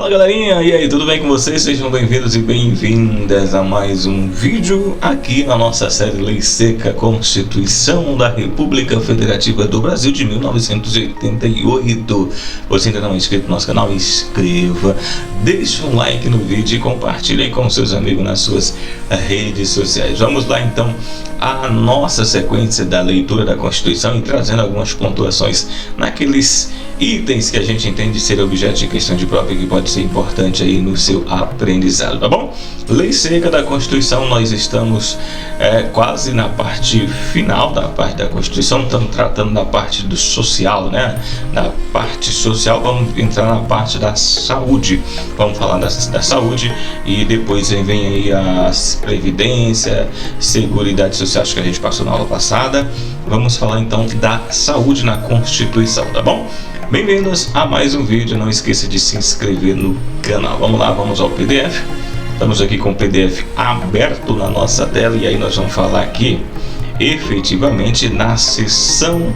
Fala galerinha, e aí, tudo bem com vocês? Sejam bem-vindos e bem-vindas a mais um vídeo aqui na nossa série Lei Seca, Constituição da República Federativa do Brasil de 1988. Você ainda não é inscrito no nosso canal? Inscreva, deixe um like no vídeo e compartilhe com seus amigos nas suas redes sociais. Vamos lá então a nossa sequência da leitura da Constituição e trazendo algumas pontuações naqueles itens que a gente entende ser objeto de questão de prova e que pode ser importante aí no seu aprendizado, tá bom? Lei Seca da Constituição, nós estamos quase na parte final da parte da Constituição, estamos tratando da parte do social, né? Na parte social vamos entrar na parte da saúde, vamos falar da saúde e depois vem aí a Previdência, Seguridade Social, acho que a gente passou na aula passada. Vamos falar então da saúde na Constituição, tá bom? Bem-vindos a mais um vídeo, não esqueça de se inscrever no canal. Vamos lá, vamos ao PDF. Estamos aqui com o PDF aberto na nossa tela e aí nós vamos falar aqui efetivamente na seção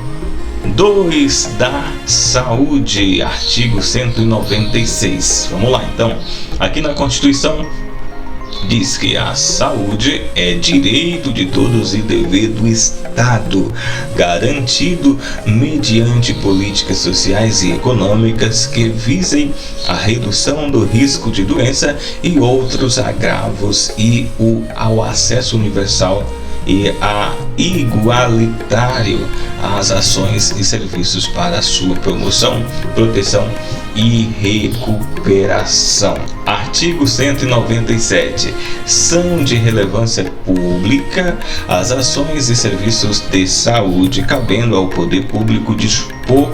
2 da saúde, artigo 196. Vamos lá então, aqui na Constituição diz que a saúde é direito de todos e dever do Estado, garantido mediante políticas sociais e econômicas que visem a redução do risco de doença e outros agravos e ao acesso universal e igualitário às ações e serviços para sua promoção, proteção e recuperação. Artigo 197. São de relevância pública as ações e serviços de saúde, cabendo ao poder público dispor,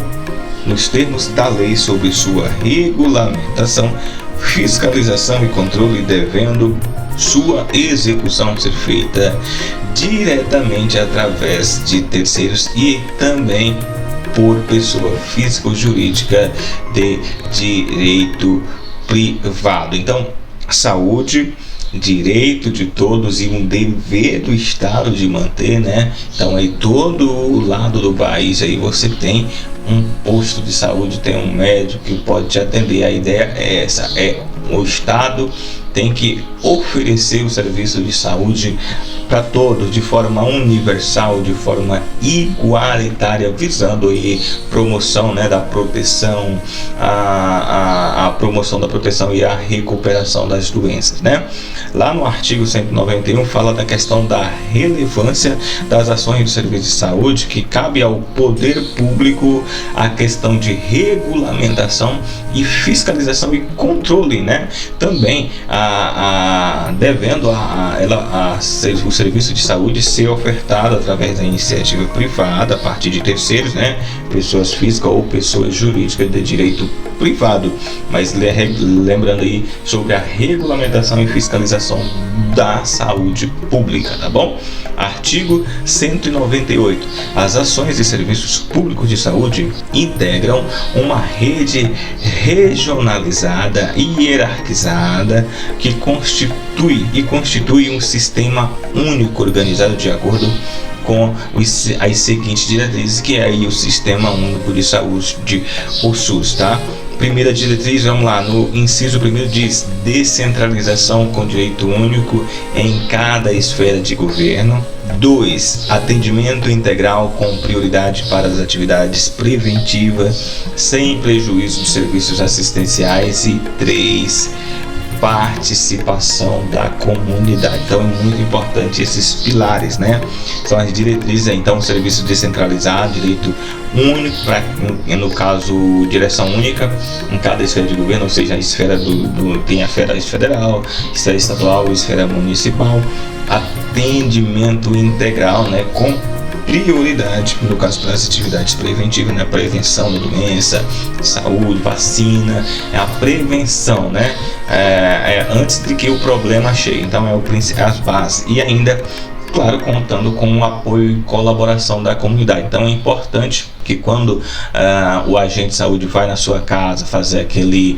nos termos da lei, sobre sua regulamentação, fiscalização e controle, devendo sua execução ser feita diretamente através de terceiros e também por pessoa física ou jurídica de direito privado. Então, saúde, direito de todos e um dever do Estado de manter, né? Então aí todo o lado do país aí você tem um posto de saúde, tem um médico que pode te atender. A ideia é essa, o Estado tem que oferecer o serviço de saúde para todos, de forma universal, de forma igualitária, visando aí promoção, né, da proteção, a promoção da proteção e a recuperação das doenças, né? Lá no artigo 191 fala da questão da relevância das ações do serviço de saúde, que cabe ao poder público a questão de regulamentação e fiscalização e controle, né? Também devendo o serviço de saúde ser ofertado através da iniciativa privada, a partir de terceiros, né? Pessoas físicas ou pessoas jurídicas de direito privado, mas lembrando aí sobre a regulamentação e fiscalização da saúde pública, tá bom? Artigo 198. As ações e serviços públicos de saúde integram uma rede regionalizada e hierarquizada que constitui um sistema único organizado de acordo com as seguintes diretrizes, que é aí o Sistema Único de Saúde, o SUS, tá? Primeira diretriz, vamos lá, no inciso primeiro diz: descentralização com direito único em cada esfera de governo. 2. Atendimento integral com prioridade para as atividades preventivas, sem prejuízo de serviços assistenciais. E 3. Participação da comunidade. Então é muito importante esses pilares, né? São as diretrizes, então, serviço descentralizado, direito único, no caso, direção única em cada esfera de governo, ou seja, a esfera tem a esfera federal, esfera estadual, esfera municipal. Atendimento integral, né, com prioridade, no caso, para as atividades preventivas, né? Prevenção da doença, saúde, vacina, é a prevenção, né? Antes de que o problema chegue. Então as bases. E ainda, claro, contando com o apoio e colaboração da comunidade. Então é importante que quando o agente de saúde vai na sua casa fazer aquele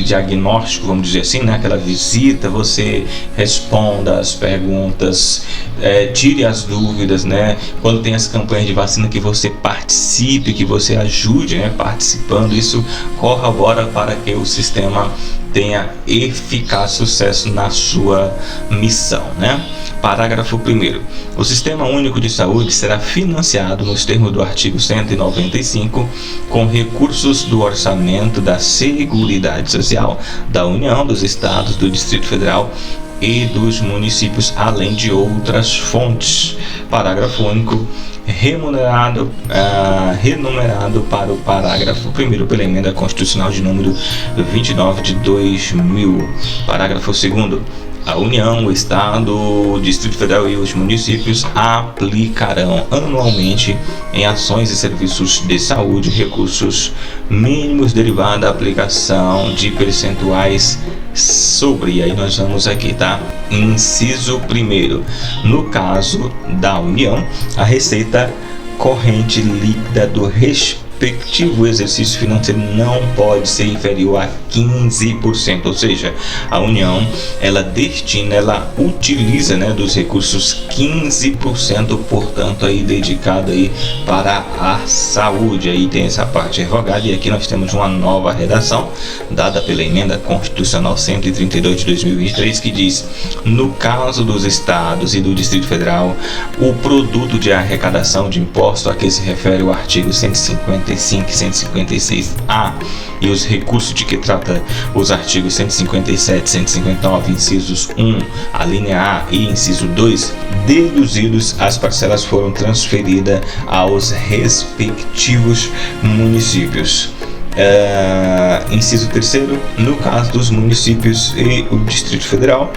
diagnóstico, vamos dizer assim, né, aquela visita, você responda as perguntas, tire as dúvidas, né? Quando tem as campanhas de vacina, que você participe, que você ajude, né, participando. Isso corrobora para que o sistema tenha eficaz sucesso na sua missão, né? Parágrafo 1º. O Sistema Único de Saúde será financiado nos termos do artigo 195 com recursos do orçamento da Seguridade Social da União, dos Estados, do Distrito Federal e dos municípios, além de outras fontes. Parágrafo único. Renumerado para o parágrafo 1º pela emenda constitucional de número 29 de 2000. Parágrafo 2º. A União, o Estado, o Distrito Federal e os municípios aplicarão anualmente em ações e serviços de saúde recursos mínimos derivados da aplicação de percentuais sobre, e aí nós vamos aqui, tá? Inciso 1º. No caso da União, a receita corrente líquida do respectivo exercício financeiro não pode ser inferior a 15%, ou seja, a União ela utiliza, né, dos recursos 15%, portanto aí dedicado aí para a saúde. Aí tem essa parte revogada, e aqui nós temos uma nova redação dada pela emenda constitucional 132 de 2023, que diz: no caso dos estados e do Distrito Federal, o produto de arrecadação de imposto a que se refere o artigo 155 e 156A e os recursos de que trata os artigos 157 e 159, incisos 1, a linha A e inciso 2, deduzidos, as parcelas foram transferidas aos respectivos municípios. Inciso 3º, no caso dos municípios e o Distrito Federal,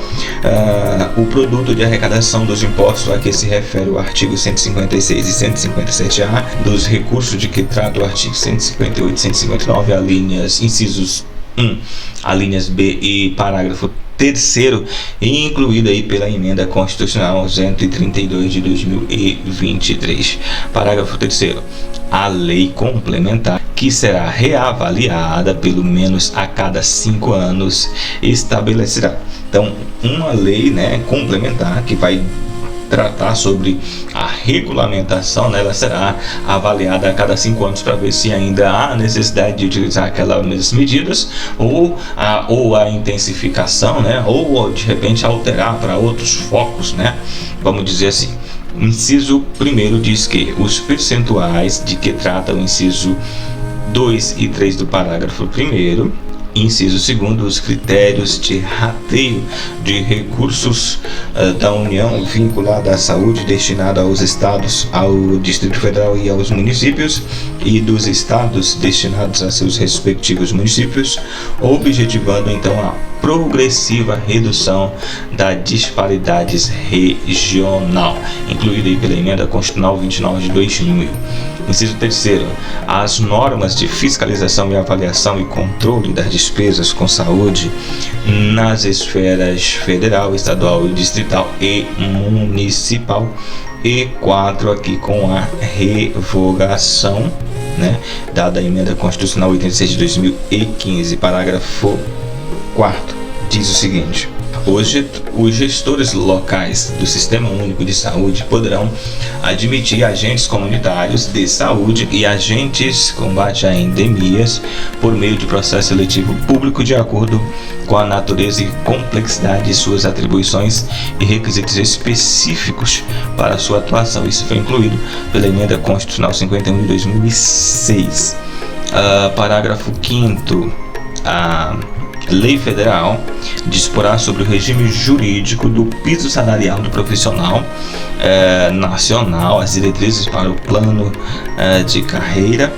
o produto de arrecadação dos impostos a que se refere o artigo 156 e 157A dos recursos de que trata o artigo 158 e 159, alíneas, incisos 1, alíneas B e parágrafo 3º, incluído aí pela emenda constitucional 132 de 2023. Parágrafo 3º. A lei complementar, que será reavaliada pelo menos a cada 5 anos, estabelecerá, então, uma lei, né, complementar que vai tratar sobre a regulamentação, né, ela será avaliada a cada 5 anos para ver se ainda há necessidade de utilizar aquelas mesmas medidas ou a intensificação, né, ou de repente alterar para outros focos, né, vamos dizer assim. Inciso 1º diz que os percentuais de que trata o inciso 2 e 3 do parágrafo 1º, inciso 2º, os critérios de rateio de recursos da União vinculada à saúde destinada aos estados, ao Distrito Federal e aos municípios, e dos estados destinados a seus respectivos municípios, objetivando então a progressiva redução da disparidades regional, incluída aí pela emenda constitucional 29 de 2000. Inciso 3º, as normas de fiscalização e avaliação e controle das despesas com saúde nas esferas federal, estadual, distrital e municipal. E 4 aqui com a revogação, né, dada a emenda constitucional 86 de 2015, parágrafo 4º, diz o seguinte: os gestores locais do Sistema Único de Saúde poderão admitir agentes comunitários de saúde e agentes de combate a endemias por meio de processo seletivo público de acordo com a natureza e complexidade de suas atribuições e requisitos específicos para sua atuação. Isso foi incluído pela emenda constitucional 51 de 2006. Parágrafo 5º. A Lei Federal disporá sobre o regime jurídico do piso salarial do profissional nacional, as diretrizes para o plano de carreira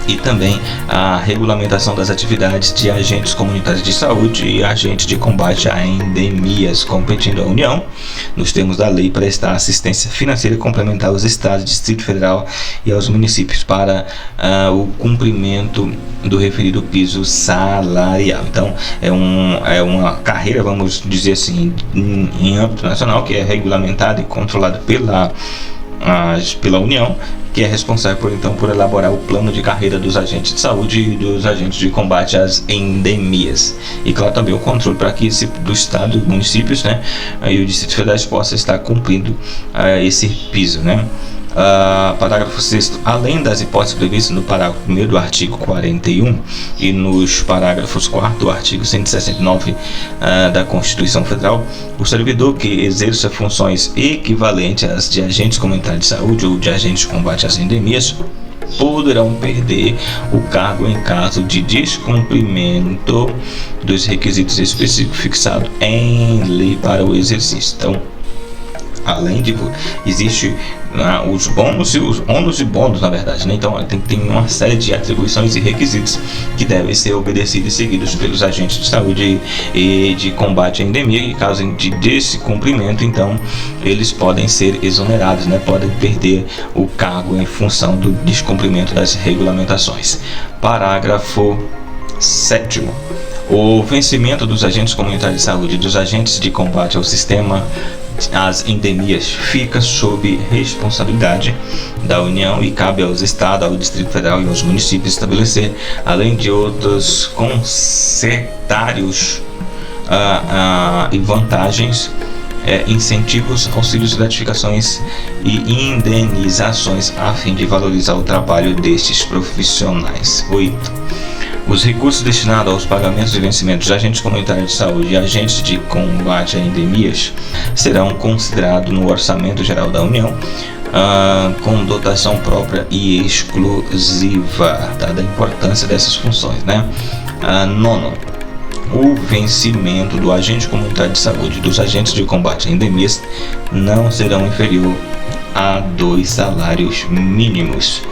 e também a regulamentação das atividades de agentes comunitários de saúde e agentes de combate a endemias, competindo à União, nos termos da lei, prestar assistência financeira complementar aos estados, Distrito Federal e aos municípios para o cumprimento do referido piso salarial. Então, é uma carreira, vamos dizer assim, em âmbito nacional, que é regulamentada e controlada pela União, que é responsável por elaborar o plano de carreira dos agentes de saúde e dos agentes de combate às endemias. E claro, também o controle para que do Estado, municípios, né, e o Distrito Federal possa estar cumprindo esse piso, né. Parágrafo 6º. Além das hipóteses previstas no parágrafo 1º do artigo 41 e nos parágrafos 4º do artigo 169 da Constituição Federal, o servidor que exerça funções equivalentes às de agentes comunitários de saúde ou de agentes de combate às endemias poderão perder o cargo em caso de descumprimento dos requisitos específicos fixados em lei para o exercício. Então, além de existe os bônus e os ônus e bônus, na verdade, né? Então tem uma série de atribuições e requisitos que devem ser obedecidos e seguidos pelos agentes de saúde e de combate à endemia, e caso de descumprimento, então eles podem ser exonerados, né? Podem perder o cargo em função do descumprimento das regulamentações. Parágrafo 7º. O vencimento dos agentes comunitários de saúde e dos agentes de combate ao sistema as endemias fica sob responsabilidade da União e cabe aos Estados, ao Distrito Federal e aos municípios estabelecer, além de outros concertários e vantagens, incentivos, auxílios, gratificações e indenizações a fim de valorizar o trabalho destes profissionais. 8. Os recursos destinados aos pagamentos de vencimentos de agentes comunitários de saúde e agentes de combate a endemias serão considerados no Orçamento Geral da União com dotação própria e exclusiva, dada a importância dessas funções, né? 9. O vencimento do agente comunitário de saúde e dos agentes de combate a endemias não serão inferior a 2 salários mínimos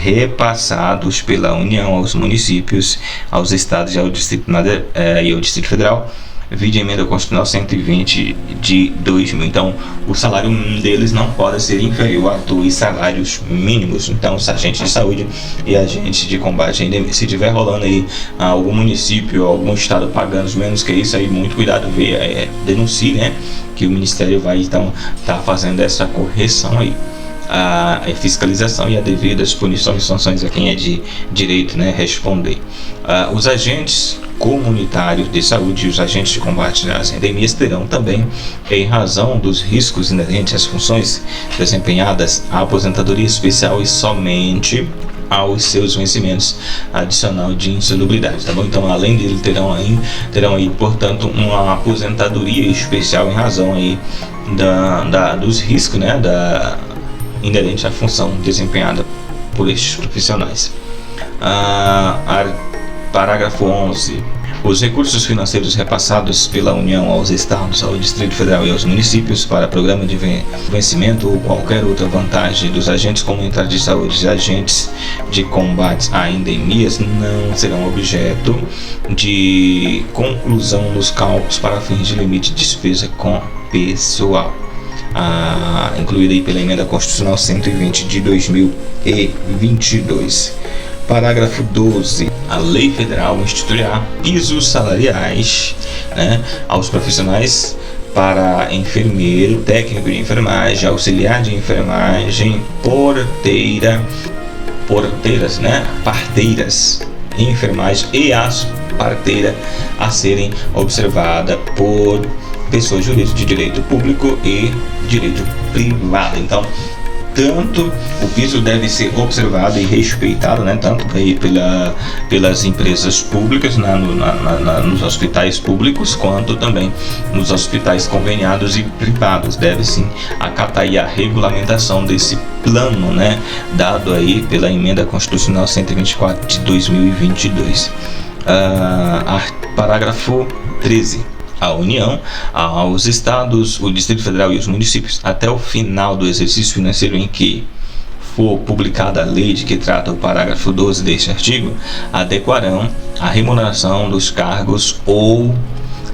repassados pela União aos municípios, aos estados e ao Distrito Federal, vide emenda constitucional 120 de 2000. Então, o salário deles não pode ser inferior a 2 salários mínimos. Então, os agentes de saúde e agentes de combate à endemia, se tiver rolando aí algum município, algum estado pagando menos que isso, aí muito cuidado, denuncie, né, que o Ministério vai então estar fazendo essa correção aí. A fiscalização e a devidas punições e sanções a quem é de direito, né, responder. Os agentes comunitários de saúde e os agentes de combate às endemias terão também, em razão dos riscos inerentes às funções desempenhadas, a aposentadoria especial e somente aos seus vencimentos adicional de insalubridade, tá bom? Então, além dele, terão aí, portanto, uma aposentadoria especial em razão aí dos riscos, né, inerente à função desempenhada por estes profissionais. Parágrafo 11. Os recursos financeiros repassados pela União aos Estados, ao Distrito Federal e aos municípios para programa de vencimento ou qualquer outra vantagem dos agentes comunitários de saúde e agentes de combate a endemias não serão objeto de conclusão nos cálculos para fins de limite de despesa com pessoal. Incluída aí pela emenda constitucional 120 de 2022. Parágrafo 12. A lei federal instituirá pisos salariais, né, aos profissionais para enfermeiro, técnico de enfermagem, auxiliar de enfermagem, parteiras, em enfermagem e as parteiras a serem observadas por pessoas jurídicas de direito público e direito privado. Então, tanto o piso deve ser observado e respeitado, né, tanto aí pelas empresas públicas, nos hospitais públicos, quanto também nos hospitais conveniados e privados. Deve sim acatar aí a regulamentação desse plano, né, dado aí pela emenda constitucional 124 de 2022. Parágrafo 13. A União, aos Estados, o Distrito Federal e os municípios, até o final do exercício financeiro em que for publicada a lei de que trata o parágrafo 12 deste artigo, adequarão a remuneração dos cargos ou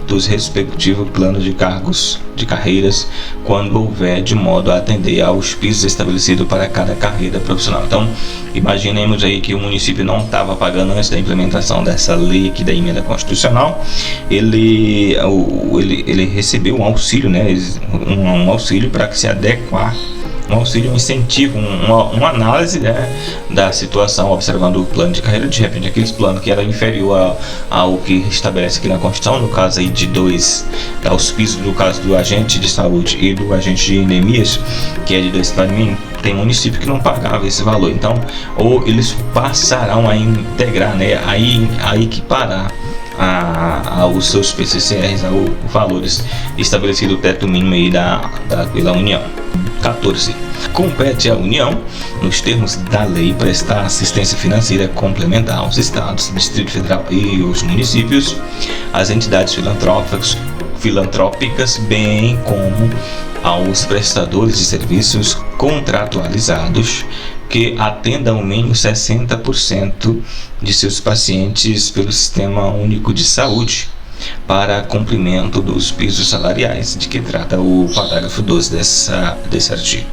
dos respectivos planos de cargos de carreiras quando houver, de modo a atender aos pisos estabelecidos para cada carreira profissional. Então, imaginemos aí que o município não estava pagando antes da implementação dessa lei aqui da emenda constitucional, ele recebeu um auxílio, né, um auxílio para que se adequar, um auxílio, um incentivo, uma análise, né, da situação, observando o plano de carreira. De repente, aqueles planos que era inferior ao que estabelece aqui na Constituição, no caso aí de dois auspícios, no caso do agente de saúde e do agente de endemias, que é de 2 salários mínimos, tem município que não pagava esse valor. Então, ou eles passarão a integrar, né, a equiparar aos seus PCCRs, aos valores estabelecido o teto mínimo aí pela União. 14. Compete à União, nos termos da lei, prestar assistência financeira complementar aos estados, Distrito Federal e os municípios, às entidades filantrópicas, bem como aos prestadores de serviços contratualizados que atendam ao mínimo 60% de seus pacientes pelo Sistema Único de Saúde para cumprimento dos pisos salariais, de que trata o parágrafo 12 desse artigo.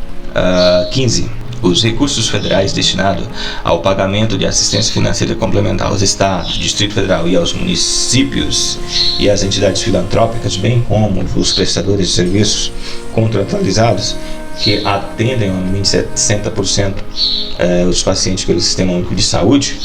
15. Os recursos federais destinados ao pagamento de assistência financeira complementar aos estados, Distrito Federal e aos municípios e às entidades filantrópicas, bem como os prestadores de serviços contratualizados que atendem ao mínimo 60% os pacientes pelo Sistema Único de Saúde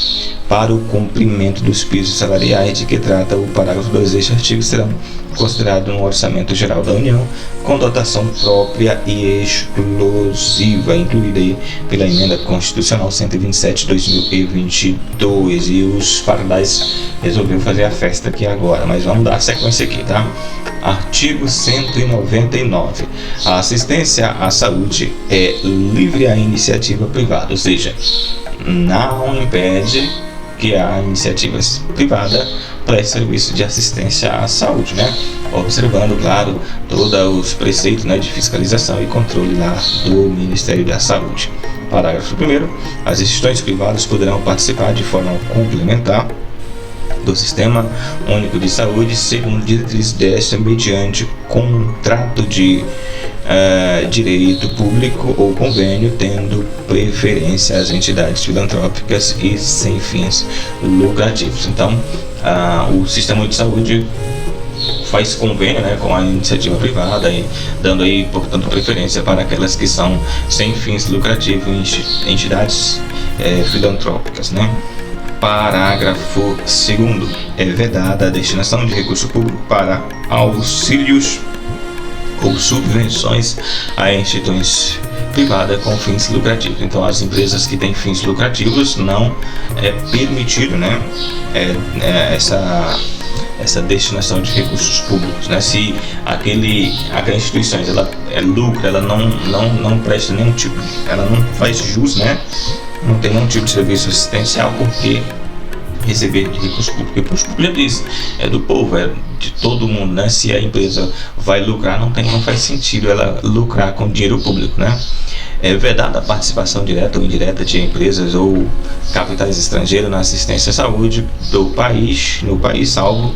para o cumprimento dos pisos salariais, de que trata o parágrafo 2 deste artigo, serão considerados no Orçamento Geral da União com dotação própria e exclusiva, incluída aí pela Emenda Constitucional 127/2022. E os pardais resolveu fazer a festa aqui agora, mas vamos dar sequência aqui, tá? Artigo 199. A assistência à saúde é livre à iniciativa privada, ou seja, não impede que a iniciativa privada preste serviço de assistência à saúde, né? Observando, claro, todos os preceitos, né, de fiscalização e controle lá do Ministério da Saúde. Parágrafo 1º. As instituições privadas poderão participar de forma complementar do Sistema Único de Saúde, segundo diretrizes desta, mediante contrato de direito público ou convênio, tendo preferência às entidades filantrópicas e sem fins lucrativos. Então, o Sistema Único de Saúde faz convênio, né, com a iniciativa privada, e dando aí, portanto, preferência para aquelas que são sem fins lucrativos, entidades filantrópicas, né? Parágrafo 2º. É vedada a destinação de recurso público para auxílios ou subvenções a instituições privadas com fins lucrativos. Então, as empresas que têm fins lucrativos, não é permitido, né, essa destinação de recursos públicos, né? Se aquela instituição ela lucra, ela não presta nenhum tipo, ela não faz jus, né? Não tem nenhum tipo de serviço assistencial, porque receber de recurso público. Recurso público, já disse, é do povo, é de todo mundo, né? Se a empresa vai lucrar, não faz sentido ela lucrar com dinheiro público, né? É vedada a participação direta ou indireta de empresas ou capitais estrangeiros na assistência à saúde no país, salvo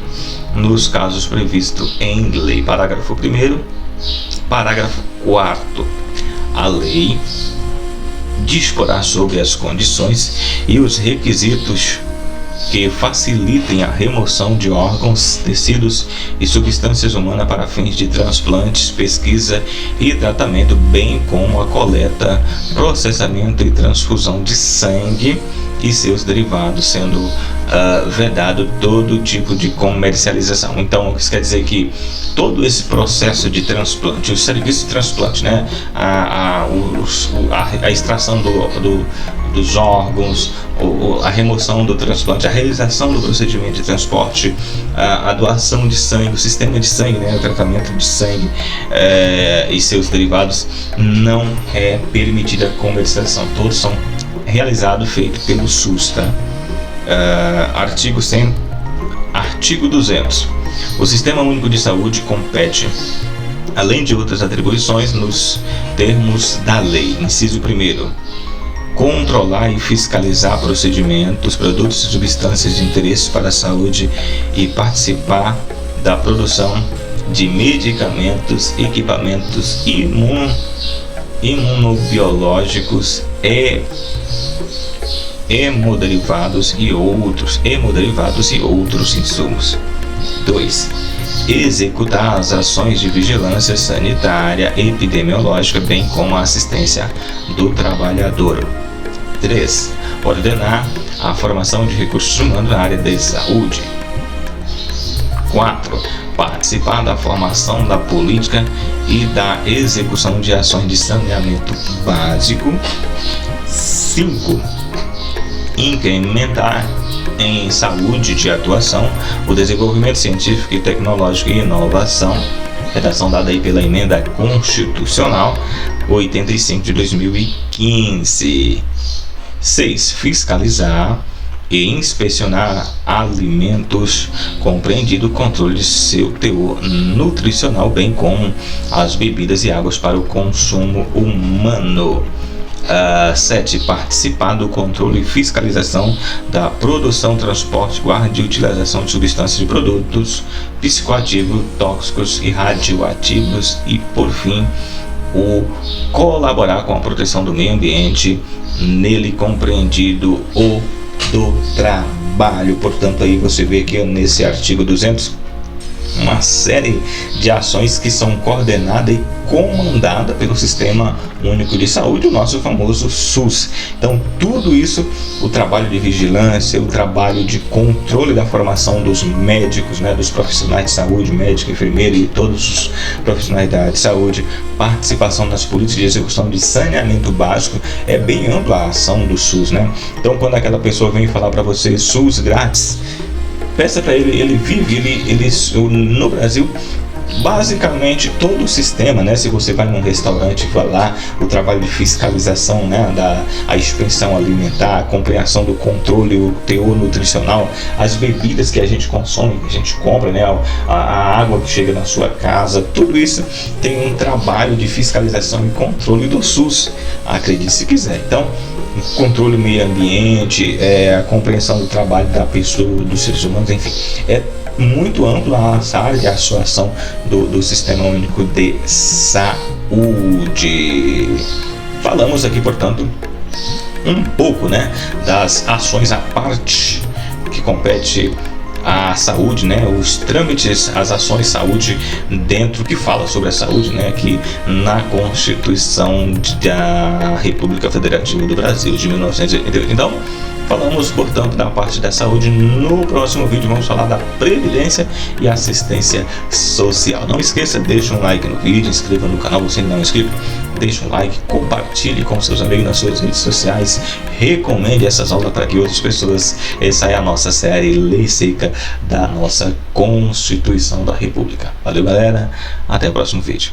nos casos previstos em lei. Parágrafo 1º. Parágrafo 4º. A lei disporá sobre as condições e os requisitos que facilitem a remoção de órgãos, tecidos e substâncias humanas para fins de transplantes, pesquisa e tratamento, bem como a coleta, processamento e transfusão de sangue e seus derivados, sendo vedado todo tipo de comercialização. Então, isso quer dizer que todo esse processo de transplante, o serviço de transplante, né, a extração dos órgãos, a remoção do transplante, a realização do procedimento de transporte, a doação de sangue, o sistema de sangue, né, o tratamento de sangue e seus derivados, não é permitida a comercialização. Todos são realizados, feitos pelo SUS, tá? Artigo 200. O Sistema Único de Saúde compete, além de outras atribuições, nos termos da lei. Inciso 1º. Controlar e fiscalizar procedimentos, produtos e substâncias de interesse para a saúde e participar da produção de medicamentos, equipamentos imunobiológicos hemoderivados e outros insumos. 2. Executar as ações de vigilância sanitária e epidemiológica, bem como a assistência do trabalhador. 3. Ordenar a formação de recursos humanos na área de saúde. 4. Participar da formação da política e da execução de ações de saneamento básico. 5. Incrementar em saúde de atuação o desenvolvimento científico e tecnológico e inovação. Redação dada aí pela Emenda Constitucional 85 de 2015. 6. Fiscalizar e inspecionar alimentos, compreendido o controle de seu teor nutricional, bem como as bebidas e águas para o consumo humano. 7. Participar do controle e fiscalização da produção, transporte, guarda e utilização de substâncias e produtos psicoativos, tóxicos e radioativos. E, por fim, o colaborar com a proteção do meio ambiente, nele compreendido o do trabalho. Portanto, aí você vê aqui nesse artigo 200 uma série de ações que são coordenadas e comandadas pelo Sistema Único de Saúde, o nosso famoso SUS. Então, tudo isso, o trabalho de vigilância, o trabalho de controle da formação dos médicos, né, dos profissionais de saúde, médico, enfermeiro e todos os profissionais da área de saúde, participação nas políticas de execução de saneamento básico, é bem ampla a ação do SUS, né? Então, quando aquela pessoa vem falar para você SUS grátis, peça para ele vive, no Brasil, basicamente todo o sistema, né? Se você vai num restaurante, vai lá, o trabalho de fiscalização, né? A expensão alimentar, a compreensão do controle, o teor nutricional, as bebidas que a gente consome, que a gente compra, né? A água que chega na sua casa, tudo isso tem um trabalho de fiscalização e controle do SUS, acredite se quiser. Então, controle do meio ambiente, a compreensão do trabalho da pessoa, dos seres humanos, enfim, é muito ampla essa área de atuação do Sistema Único de Saúde. Falamos aqui, portanto, um pouco, né, das ações à parte que compete à saúde, né, os trâmites, as ações de saúde dentro que fala sobre a saúde, né, aqui na Constituição da República Federativa do Brasil de 1988. Então, falamos, portanto, da parte da saúde. No próximo vídeo vamos falar da previdência e assistência social. Não esqueça, deixa um like no vídeo, inscreva no canal se ainda não é inscrito, deixa um like, compartilhe com seus amigos nas suas redes sociais, recomende essas aulas para que outras pessoas. Essa é a nossa série Lei Seca da nossa Constituição da República. Valeu, galera, até o próximo vídeo.